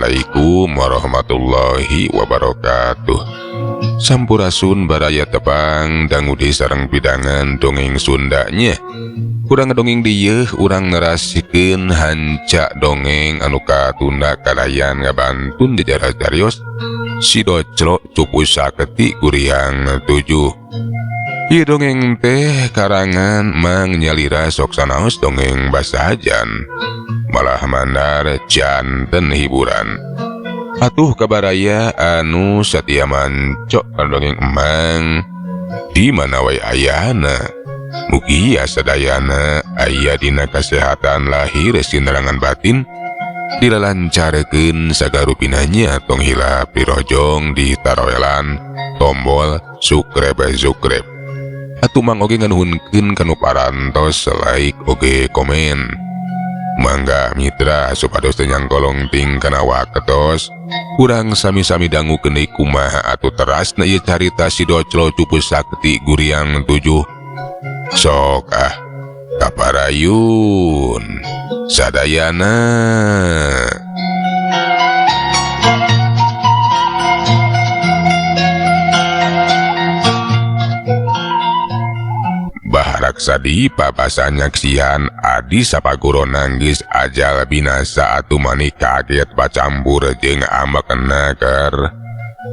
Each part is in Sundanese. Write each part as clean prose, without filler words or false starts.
Assalamualaikum warahmatullahi wabarakatuh. Sampurasun baraya tepang dangu di sareng pidangan dongeng Sundanya. Urang ngedongeng dieu urang ngerasikeun hancak dongeng anu katunda kalayan ngabantun di jara carios si Docro Cupu Saketi Kuriang 7. Ieu dongeng teh karangan Mang Nyalira sok sanaos dongeng basajan, malah mandar janten hiburan. Atuh kabaraya anu satia mancok dongeng emang di mana wae ayana. Mugi asadayana aya dina kasehatan lahir sinerangan batin, dilalancarekeun sagarupinanya tong hilap dirojong di taroelan tombol subscribe. Atuh mang oge nganuhunkeun kanu parantos like oge komen. Mangga mitra supados teu nyangkolong ting kana waketos urang sami-sami dangu keuni kumaha atuh terasna ieu carita si Docro Cupu Sakti Kuriang 7. Sok kaparayun sadayana. Baharaksa di papasan nyaksian adi sapaguro nanggis ajal binasa atuh mani kaget pacampur jeung ambekna keur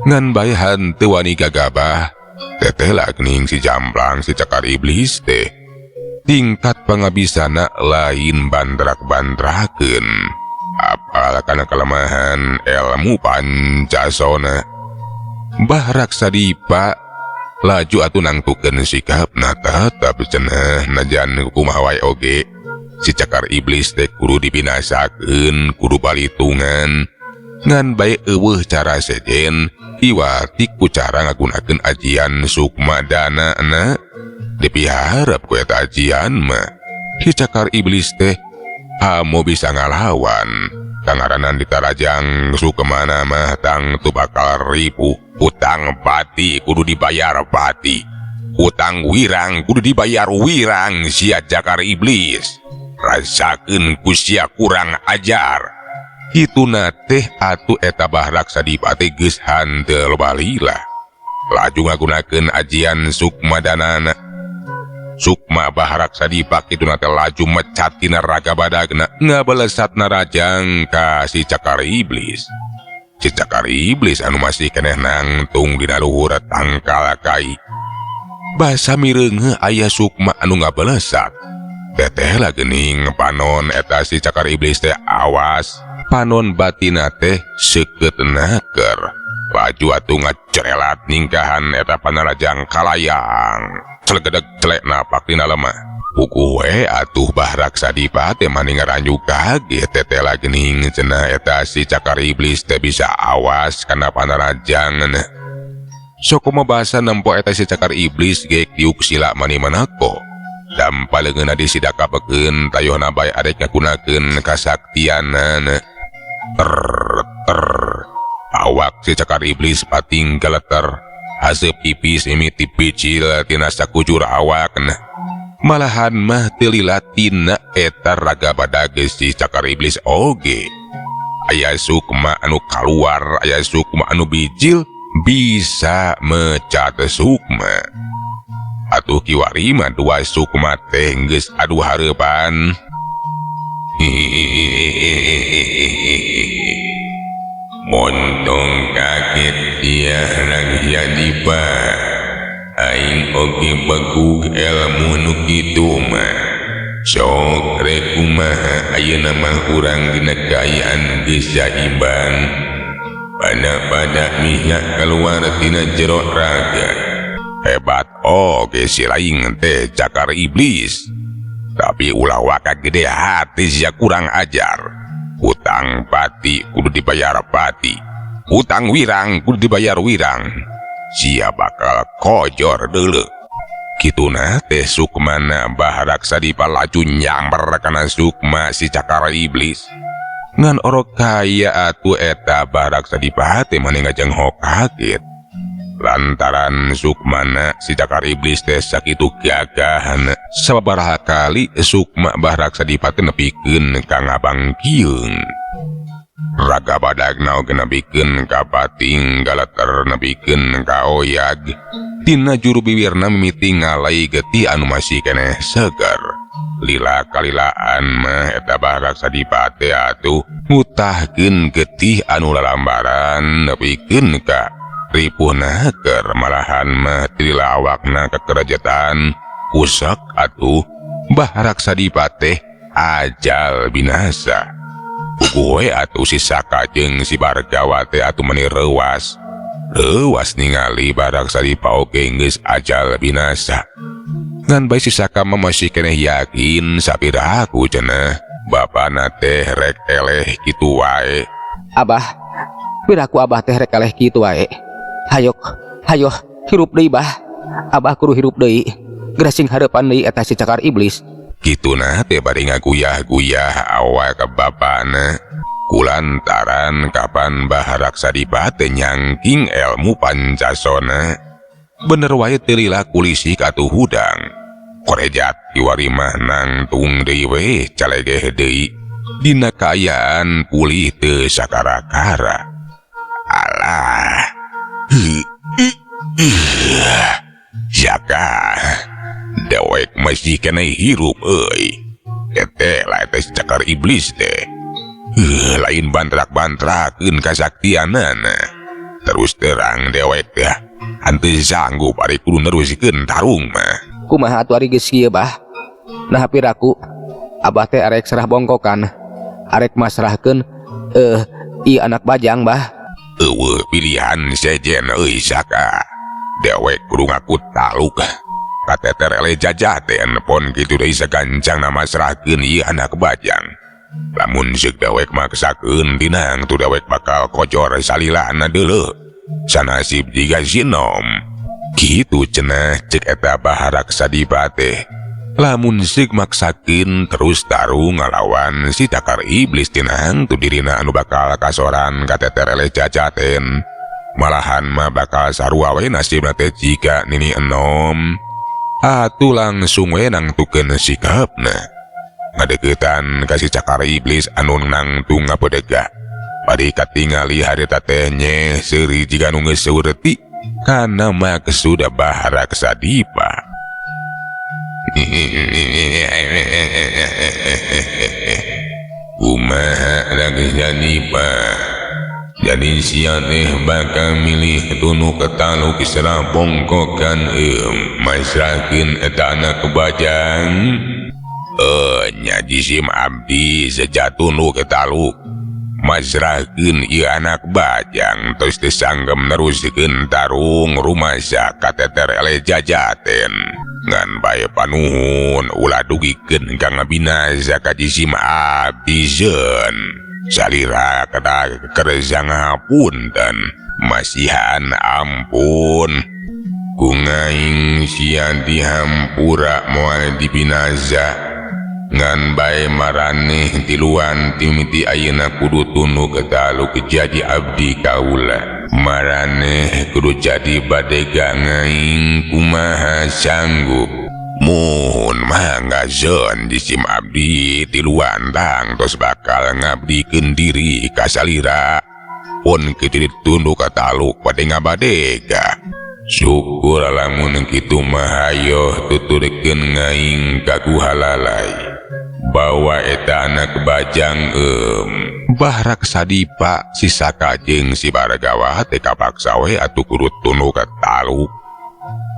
ngan bae hanteu wani gagabah teteh lagning si Jamplang si Cakar Iblis teh tingkat pangabisana lain bandrak-bandrakeun apal kana kelemahan ilmu Pancasona. Baharaksa dipa laju atuh nangtukeun sikapna tetep cenah najan kumaha wae oge si Cakar Iblis teh kudu dibinasakeun, kudu balitungan ngan bae eueuh cara sejen iwatik ku cara ngagunakeun ajian sukma dana na dipiharap ku eta ajian mah si Cakar Iblis teh amo bisa ngalawan kangaranan ditarajang sukmana mah tang tu bakal ripuh. Utang pati kudu dibayar pati, utang wirang kudu dibayar wirang sia Cakar Iblis. Rasakeun ku sia kurang ajar. Hituna teh atuh eta Baharaksa dipate geus handeuh balila. Laju ngagunakeun ajian sukma danana. Sukma Baharaksa dipa kituna teh laju mecat tina raga badagna ngabalesatna rajang ka si Cakar Iblis. Si Cakar Iblis anu masih keneh nangtung dina luhur tangkal kai. Basa mireungheuh aya sukma anu ngabalesat. Teteh lageuning panon eta si Cakar Iblis teh awas. Panon batina teh seukeut naker. Laju atuh ngacerelat ningkahan eta panarajang kalayang. Celegedeg celek napak dina lemah. Puguh we atuh Baharaksa dipa teh mani ngaranjuk kaget teteh lageuning cenah eta si Cakar Iblis teh bisa awas kana panarajangna. Sok kumaha basa nempo eta si Cakar Iblis geuk diuk sila mani manako. Dampaleungeunna disidakapekeun tayohna bae arek ngagunakeun kasaktianna. Awak si Cakar Iblis pating galeter. Haseup pipis mimiti bicil tina sakujur awakna. Malahan mah teu lilatina eta raga badag si Cakar Iblis oge. Aya sukma anu kaluar, aya sukma anu bijil bisa mecat sukma. Atuh kiwari mah dua sukma teh geus adu hareupan. Montong kaget dia ragia dipa. Aing oge bagug ilmu nu kitu mah. Sok rek kumaha ayeuna mah urang dina kaayaan geus jaiban. Pada mihak keluar tina jero raga. Hebat oge si laing teh Cakar Iblis. Tapi ulah waka gede hati sia kurang ajar. Utang pati kudu dibayar pati. Utang wirang kudu dibayar wirang. Sia bakal kojor deuleu. Kituna teh sukmana Baharaksa dipa laju nyamber kana sukma si Cakar Iblis. Ngan orok kaya atuh eta Baharaksa dipa teh mani ngajenghok kaget. Lantaran sukmana si Cakar Iblis teh sakitu gagahan sababaraha kali sukma Baharaksa dipa teh nepikeun ka ngabangkieun. Raga badag naoge nebikeun ka pating galater nebikeun ka oyag. Tina juru bibirna mimiti ngalai getih anu masih keneh seger. Lila kalilaan mah eta Barak Sadipate atuh ngutahkeun getih anu lalambaran nepikeun ka ripuhna keur malahan mah tilila awakna kekerajatan usek atuh Barak Sadipate ajal binasa. Puguh we atuh si Saka jeung si Bargawa teh atuh meuni reuwas ningali Barak Sadipa oge geus ajal binasa. Ngan bae si Saka mah masih keneh yakin sapiraku cenah bapana teh rek eleh kitu wae. Abah, piraku abah teh rek eleh kitu wae. Hayo hirup deui bah. Abah kudu hirup deui. Gresing hareupan deui eta si cakar iblis. Kituna teh bari ngaguyah-guyah awak ke bapana. Kulantaran kapan Barak Sadipate nyangking ilmu Pancasona. Bener wae teu lila kulisi katuh hudang. Korejat kiwari mah nangtung deui we calegeh deui. Dina kaayaan pulih teu sakara-kara. Alah. Saka. Dewek masih keneh hirup euy. Tete lah teh cakar iblis teh. Lain bantrak-bantrakeun kasaktianana. Terus terang dewek teh henteu sanggup ari kudu nerusikeun tarung mah. Kumaha atuh ari geus kieu bah? Nah piraku abah teh arek serah bongkokan. Arek masrahkeun ieu anak bajang bah. Eueuh pilihan sejen euy Saka. Dewek kudu ngaku taluk. Kateter ele jajaten pon kitu deui sagancang nama serahkeun ieu anak bajang. Lamun ceuk dewek maksakeun dinang tu dewek bakal kocor salilana deuleu. Sanasib jiga sinom. Kitu cenah ceuk eta Barak Sadipate. Lamun ceuk maksakeun terus tarung ngalawan si cakar iblis dinang tu dirina anu bakal kasoran kateter ele jajaten. Malahan mah bakal sarua we nasibna teh jika nini enom. Atuh langsung we nangtukeun sikapna. Ngadeuketan ka si cakar iblis anu nangtung ngapedega. Bari katingali harita teh nye seuri jiga nu geus seureuti kana maksud Barak Sadipa. Kumaha lagi Sadipa? Jadi sia teh bakal milih tunu ketaluk serah bongkokan masrakeun eta anak bajang. Nya jisim abdi sejatuh nu ketaluk masrakeun ieu anak bajang terus teu sanggem neruskeun tarung rumasa kateter ele jajaten. Ngan bae panuhun ulah dugikeun ka ngabinasa ka jisim abdi zeun. Salira kada kerja ngapunten masihan ampun kungaing sian dihampura moal dibinaza ngan bae maraneh tiluan timiti ayeuna kudu tunu ketaluk jadi abdi kaula maraneh kudu jadi badega ngaing kumaha sanggup. Mun mangga zon jisim abdi tiluan tang tos bakal ngabdikeun diri ka salira pun kitu ditunduk ka taluk pade ngabadega. Syukur lamun kitu mah hayo tuturkeun ngaing ka kuhalalai bawa eta anak bajang Barak Sadipa si Saka jeung si Bargawa teh kapaksa we atuh kudu tunduk ka taluk.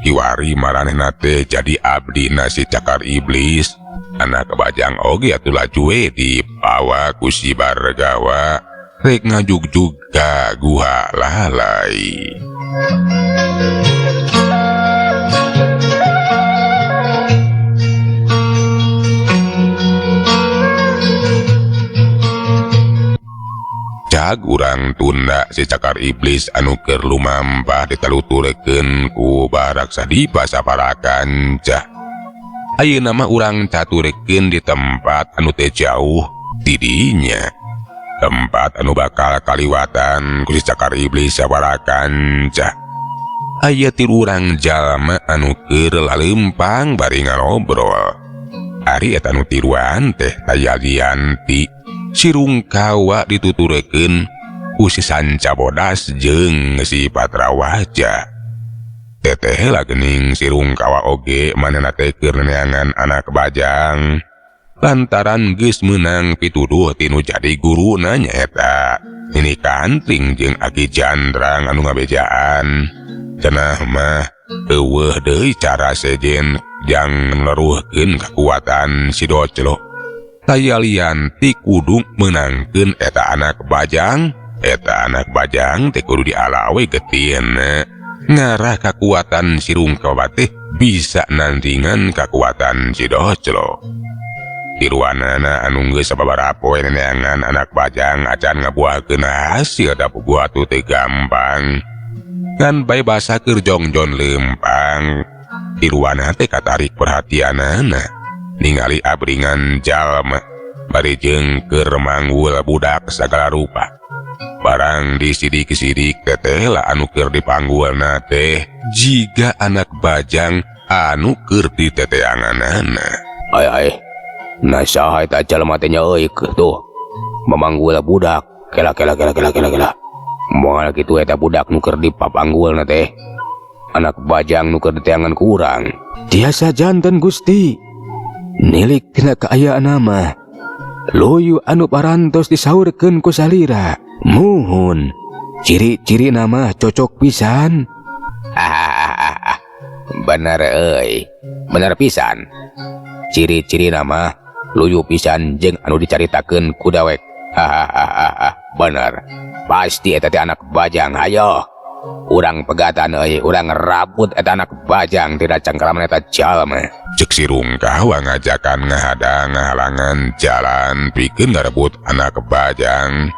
Kiwari maranehna teh jadi abdi si cakar iblis. Anak bajang oge atuh laju we dibawa ku si Bargawa rek ngajugjug ka guha lalai. Cag urang tunda si cakar iblis anu keur lumampah ditaluturkeun ku Barak Sadipa saparakan cah. Ayeuna mah urang caturkeun di tempat anu teu jauh ti dinya. Tempat anu bakal kaliwatan ku si cakar iblis saparakan cah. Aya tilu urang jalma anu keur laleumpang bari ngalobrol. Ari eta nu tiluan teh Tayalianti Sirungkawa dituturkeun ku si Sancabodas jeung si Patrawaja. Teteh lagening Sirungkawa oge manehna teh keur neangan anak bajang lantaran geus meunang pituduh tinu jadi guruna nyaeta Nini Kantring jeung Aki Jandrang anu ngabejaan. Cenah mah eueuh deui cara sejen jang ngleruhkeun kakuatan si Doclo. Tayalian ti kudu menangkeun eta anak bajang. Eta anak bajang teh kudu dialawe getieuna. Ngarah kakuatan Sirungkawa teh bisa nandingan kakuatan si Doclo. Tiruanana anu geus sababaraha poe neangan anak bajang acan ngabuahkeun hasil da puguh atuh teh gampang. Ngan bae basa keur jongjon leumpang. Tiruana teh katarik perhatianana ningali abringan jalma bari jeung keur manggul budak sagala rupa. Barang disidik-sidik teteh lah anu keur dipanggulna teh jiga anak bajang anu keur diteteanganana. Ai nasaha eta jalma teh euy tuh memanggul budak kela moal kitu eta budak nu keur dipapanggulna teh anak bajang nu keur diteangan ku urang. Tiasa janten Gusti, nilik tina kaayaanna mah loyu anu parantos disaurkeun ku salira. Muhun ciri-ciri nama cocok pisan. Bener euy, bener pisan. Ciri-ciri nama luyu pisan jeung anu dicaritakeun ku dawek. Bener, pasti eta teh anak bajang. Hayo urang pegatan euy, urang rabut eta anak bajang tidak cangkalaman eta jalma. Cek Sirungkawa ngajakan ngahadang ngahalangan jalan pikeun ngarebut anak bajang.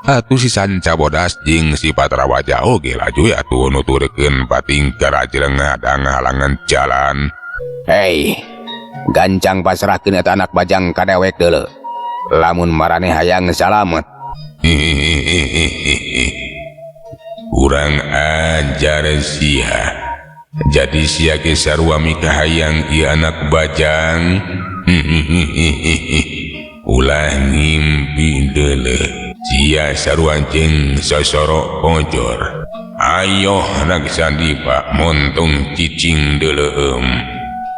Atuh si Sancabodas jeung si Patrawaja oge laju atuh nuturkeun pating karajeng ngadang halangan jalan. Hei, gancang pasrahkeun eta anak bajang ka dewek deuleu. Lamun maraneh hayang salamet. Urang ajar sia. Jadi sia ge sarua mikah hayang ieu anak bajang. Ulah ngimpi deuleu. Sia sarua jeung sosoro pojor. Ayo anak Sandipa montong cicing deuleueum.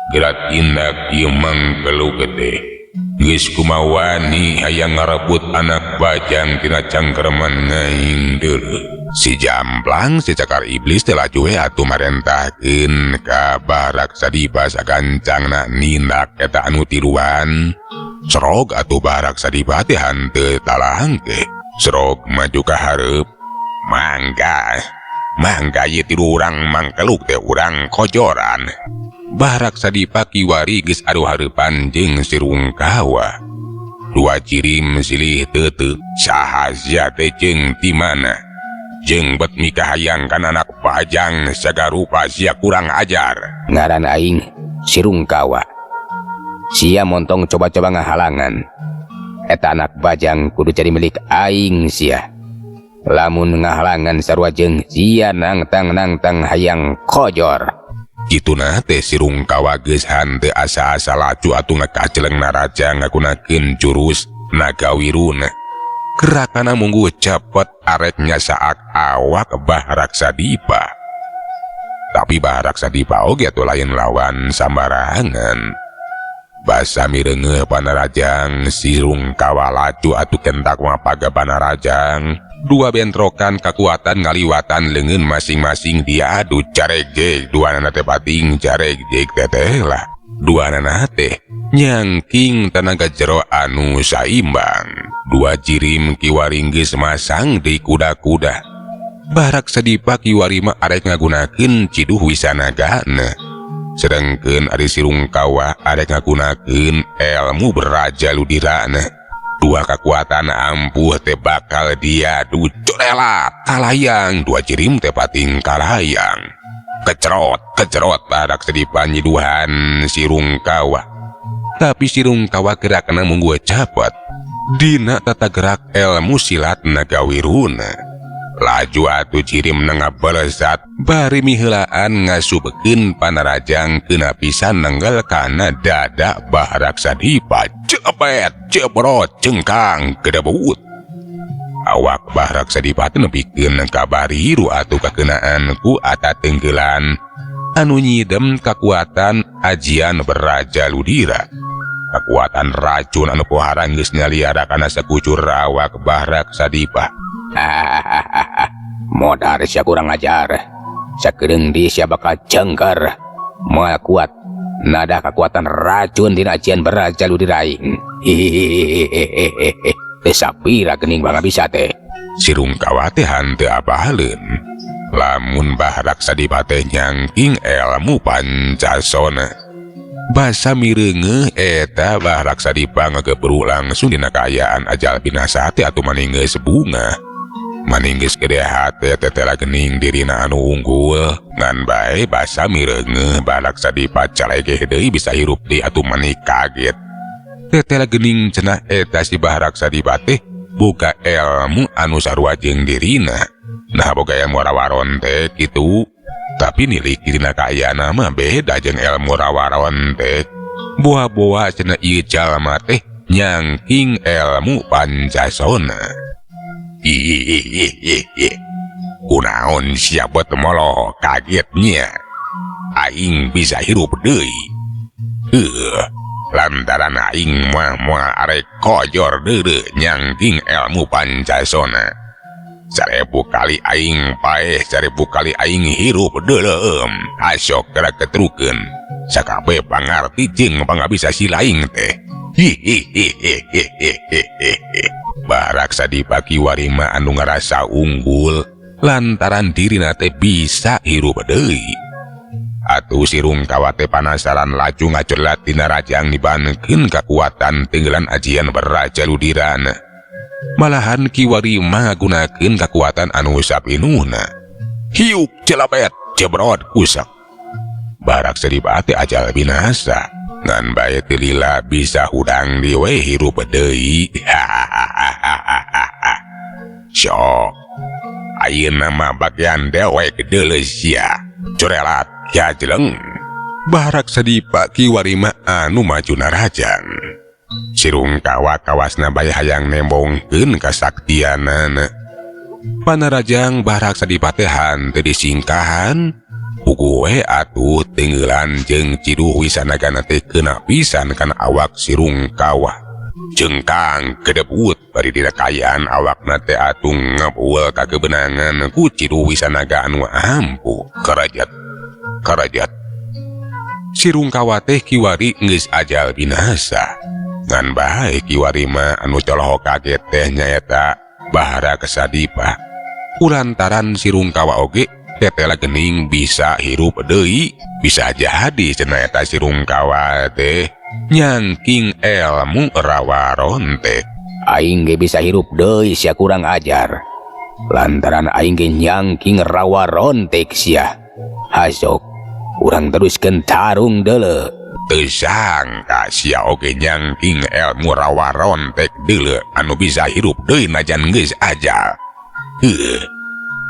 Gerak tindak ieu mangkelu gede. Geus kumaha wani hayang ngarebut anak bajang tina cangkreman ngaing deuleu. Si Jamplang si Cakar Iblis teh laju atuh marentahkeun ka Barak Sadipa sagancangna nindak eta anu tiruan. Serog atuh Barak Sadipa teh henteu talangke. Serog maju ka hareup. Mangga ieu tilu urang mangkeluk teh urang kojoran. Barak Sadipa kiwari geus adu hareupan jeung Sirungkawa. Dua cirim silih teuteuk sahaja teh jeung ti mana. Jeung bet mikah hayang kana anak bajang sagarupa sia kurang ajar. Ngaran aing Sirungkawa. Sia montong coba-coba ngahalangan. Eta anak bajang kudu jadi milik aing sia. Lamun ngahalangan sarua jeung sia nangtang hayang kojor. Kituna teh Sirungkawa geus henteu asa-asa lacu atuh ngakaceleng naraja ngagunakeun jurus Nagawiruna. Gerakana munggu cepet arek nyasaak awak Barak Sadipa. Tapi Barak Sadipa oge atuh lain lawan sambarangan. Basa mireungeuh Panarajang Sirungkawa lacu atuh kentak mapaga Panarajang. Dua bentrokan kekuatan ngaliwatan leungeun masing-masing dia adu caregjeg. Duanana teh pating caregjeg teteh lah. Duanana teh nyangking tenaga jero anu saimbang. Dua jirim kiwari geus masang di kuda-kuda. Barak Sadipa kiwari mah arek ngagunakeun ciduh wisanagana. Sedengkeun ari Sirungkawa arek ngagunakeun ilmu beraja ludirana. Dua kekuatan ampuh teh bakal diadu corelat kalayang. Dua jirim teh pating kalayang. Kecerot Barak Sadipa nyiduhan Sirungkawa. Tapi Sirungkawa gerakna munggu cepet. Dina tata gerak ilmu silat Nagawiruna. Laju atuh jirim ngabelesat bari miheulaan ngasubekeun Panarajang keuna pisan nenggal kana dada Barak Sadipa. cepet cebrot cengkang kedebut. Awak Barak Sadipati nepikeun kabari ru atuh kakenaan ku Ata Tenggelan anu nyidem kakuatan ajian Beraja Ludira. Kekuatan racun anu pohara geus nyaliara kana sakucur awak Barak Sadipa. Hahaha, modar sia kurang ajar. Sakedeung di sia bakal cengker. Moal kuat nada kekuatan racun dina ajian Beraja Ludira aing. Hihihihi. Teu sapira geuning bangga bisa teh. Sirungkawa teh henteu apaleun. Lamun Barak Sadipa teh nyangking ilmu Pancasona. Basa mireungeuh eta Barak Sadipa ngagebru langsung dina kaayaan ajal binasa teh atuh maning geus bunga. Maning geus gede hate tetela geuning dirina anu unggul. Ngan bae basa mireungeuh Barak Sadipa calegeh deui bisa hirup di atuh maning kaget. Tetela geuning cenah eta si Barak Sadipa teh boga ilmu anu sarua jeung dirina. Nah boga ilmu rawaron teh kitu. Tapi nilik dina kaayana mah beda jeung ilmu rawaron teh. Boa-boa cenah ieu jalma teh nyangking ilmu Pancasona. Hihihihi. Kunaon sia bot moloh kagetnya. Aing bisa hirup deui. Lantaran aing moal arek kojor deure nyangking ilmu Pancasona. 1000 kali aing paeh 1000 kali aing hirup deulem asok gerak ketrukeun sakabe pangarti jeung pangabisa silaing teh. Barak Sadipa kiwari mah anu ngarasa unggul lantaran dirina teh bisa hirup deui. Atuh Sirungkawa teh panasaran laju ngacelat tina rajang dibankeun kakuatan Tenggelan ajian Beraja Ludirana. Malahan kiwari mah ngagunakeun kakuatan anu sapinuhna. Hiuk celapet cebrot kusak. Barak Sadipa teh ajal binasa. Ngan bae teu lila bisa hudang di we hirup deui. Sok. Ayeuna mah bagian dewek deuleu sia. Corelat ya jeleng. Barak Sadipa kiwari mah anu majuna rajang. Sirungkawa kawasna bae hayang nembongkeun kasaktianana. Panarajang Barak Sadipa teh henteu disingkahan. Puguh we atuh Tenggelan jeung Ciduh Wisanagana teh keuna pisan kana awak Sirungkawa. Cengkang kedebut bari dina kaayaan awakna teh atuh ngabuul kakebenangan ku Ciduh Wisanaga anu ampuh. Karajat. Sirungkawa teh kiwari geus ajal binasa. Ngan bae kiwari mah anu coloho kaget teh nyaeta Barak Sadipa. Kulantaran Sirungkawa oge tetela geuning bisa hirup deui. Bisa jadi cenah eta Sirungkawa teh nyangking ilmu rawaron teh. Aing ge bisa hirup deui sia kurang ajar. Lantaran aing ge nyangking rawaron teh sia. Hasok urang teruskeun tarung deuleu. Teu sangka sia oge nyangking ilmu rawaron teh deuleu anu bisa hirup deui najan geus ajal.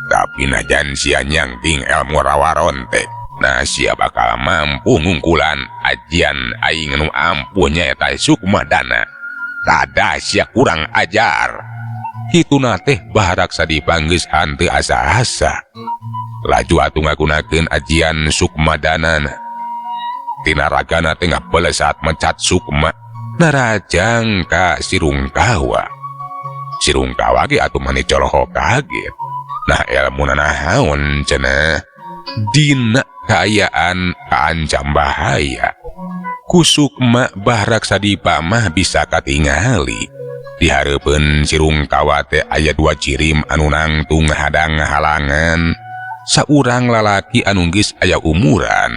Tapi najan sia nyangking ilmu rawaron teh, nah sia bakal mampu ngungkulan ajian aing anu ampuh nyaeta Sukmadana. Tada sia kurang ajar. Hituna teh Barak Sadipa geus henteu asa-asa. Laju atuh ngagunakeun ajian Sukmadanana. Tina ragana teh ngapelesat mencat sukma narajang ka Sirungkawa. Sirungkawa ge atuh mani coloho kaget. Nah ilmuna nahaon cenah? Dina kaayaan kaancam bahaya. Ku sukma Barak Sadipa mah bisa katingali. Dihareupeun Sirungkawa teh aya 2 cirim anu nangtung hadang halangan. Saurang lalaki anu geus aya umuran.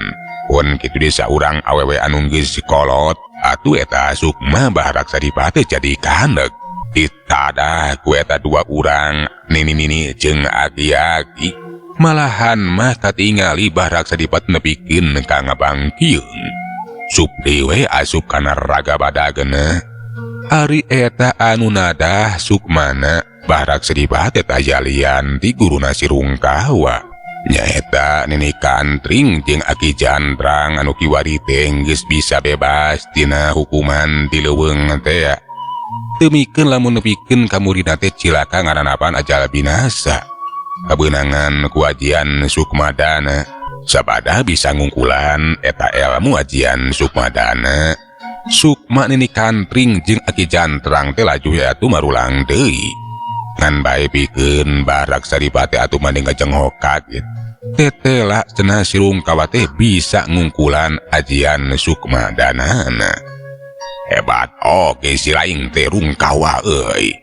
Pun kitu di saurang awewe anu geus kolot, atuh eta sukma Barak Sadipa teh jadi kahandeg. Ditada ku eta 2 urang nini jeung aki-aki. Malahan mah katingali Barak Sadipa nepikeun ka ngabangkieun. Supri we asup kana raga badageuna. Ari eta anu nadah sukmana Barak Sadipa teh tajalian ti guruna Sirungkawa. Nyaeta Nini Kantring jeung Aki Jandrang anu kiwari teh geus bisa bebas tina hukuman di leuweung teh ya. Teu mikeun lamun nepikeun ka muridna teh cilaka ngaranapan ajal binasa. Kabeunangan ku ajian Sukmadana sabada bisa ngungkulan eta ilmu ajian Sukmadana. Sukma Nini Kantring jeung Aki Jandrang teh laju ya atuh marulang deui. Ngan bae pikeun Barak Saripati atuh mending kajenghok kaget. Tetela cenah Sirungkawa teh bisa ngungkulan ajian Sukmadanana. Hebat oke si laing teh Rungkawa euy.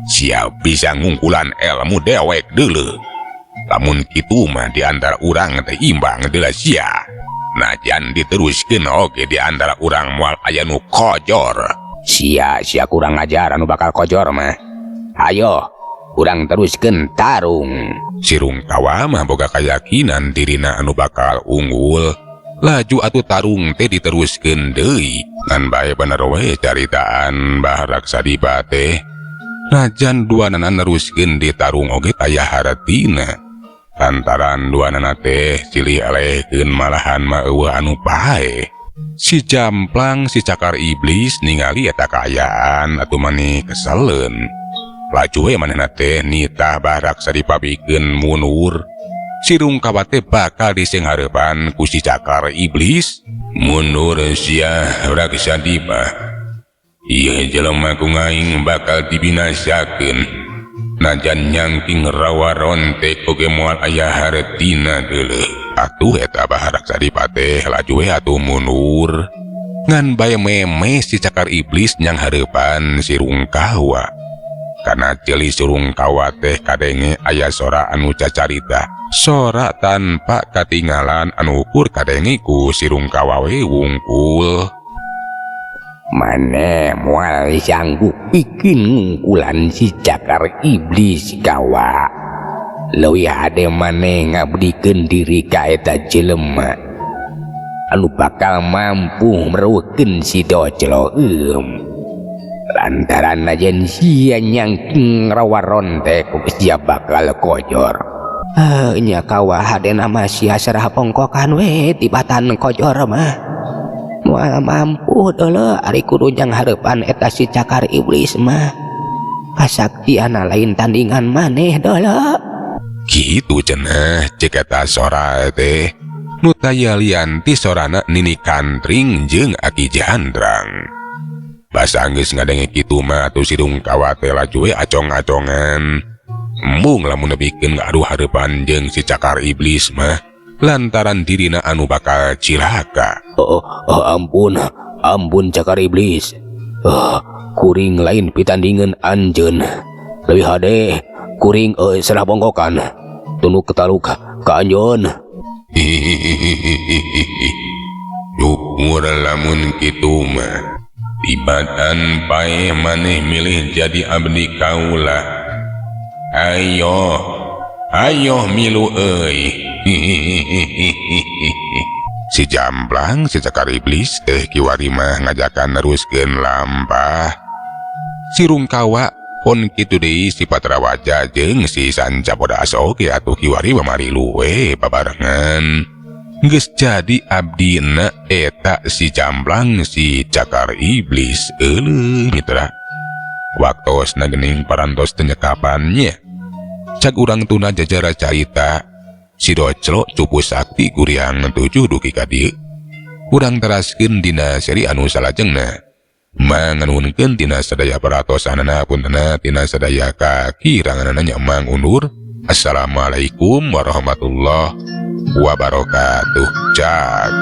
Siap bisa ngungkulan ilmu dewek deuleu. Lamun kitu mah di antara urang teh imbang deula sia. Najan diteruskeun oge di antara urang moal aya nu kojor. Sia kurang ajar anu bakal kojor mah. Ayo, urang teruskeun tarung. Sirungkawa mah boga kayakinan dirina anu bakal unggul. Laju atuh tarung teh diteruskeun deui. Ngan bae bener we caritaan Barak Saripati. Najan duanana neruskeun di tarung oge aya haratina. Lantaran duanana teh silih elehkeun malahan mah eueuh anu pae. Si Jamplang si Cakar Iblis ningali eta kaayaan atuh mani keseleun. Laju we manehna teh nitah Barak Saripabikeun mundur. Sirungkawa teh bakal disenghareupan ku si Cakar Iblis. Mundur sia Raksa Dipa. Ieu jelema ku ngaing bakal dibinasakeun. Najan nyangking rawaron teh oge moal aya hartina deuleu. Atuh eta Barak Saripati laju we atuh mundur. Ngan bae meme si Cakar Iblis nyang hareupan Sirungkawa. Kana ceuli Sirungkawa teh kadenge aya sora anu cacarita. Sora tanpa katinggalan anu ukur kadenge ku Sirungkawa we wungkul. Maneh moal sanggup bikin ngungkulan si Cakar Iblis kawa. Leuwih hade maneh ngabdikeun diri ka eta jelema anu bakal mampu mereukeun si docloeum. Lantaran najen sia nyangking rawaron teh ku sia bakal kojor. Nya kawa hade nama sia sarah pongkokan we tibatan kojor mah. Moal mampu deuleu ari kudu jang hareupan eta si Cakar Iblis mah. Kasaktiana lain tandingan maneh deuleu. Kitu cenah cek eta sora teh. Nu taya lian ti sorana Nini Kantring jeung Aki Jandrang. Basa geus ngadenge kitu mah atuh Sirungkawa teh laju we acong-acongan. Embung lamun nepikeun ngaduh hareupan jeung si Cakar Iblis mah. Lantaran dirina anu bakal cilaka. Ampun Cakar Iblis. Kuring lain pitandingan anjeun. Leuwih hade kuring serah bongkokan. Tunu ketaluk ka anjeun. Syukur lamun kitu mah. Tibatan bae maneh milih jadi abdi kaula. Ayo milu euy. Si Jamplang si Cakar Iblis teh kiwari mah ngajakan neruskeun lampah. Sirungkawa pon kitu deui si Patrawaja jeung si Sancapodas oge atuh kiwari mamari luwe babarengan. Geus jadi abdina eta si Jamplang si Cakar Iblis euleuh mitra. Waktosna geuning parantos teu nyekapannya. Cak urang tuna jajara carita. Si Doclo cupu sakti kuriang 7 dugi ka dieu. Urang teraskeun dina seri anu salajengna. Manganuhunkeun tina sadaya paratosanana puntenna tina sadaya kakiranganana nyamang undur. Assalamualaikum warahmatullahi wabarakatuh. Cak.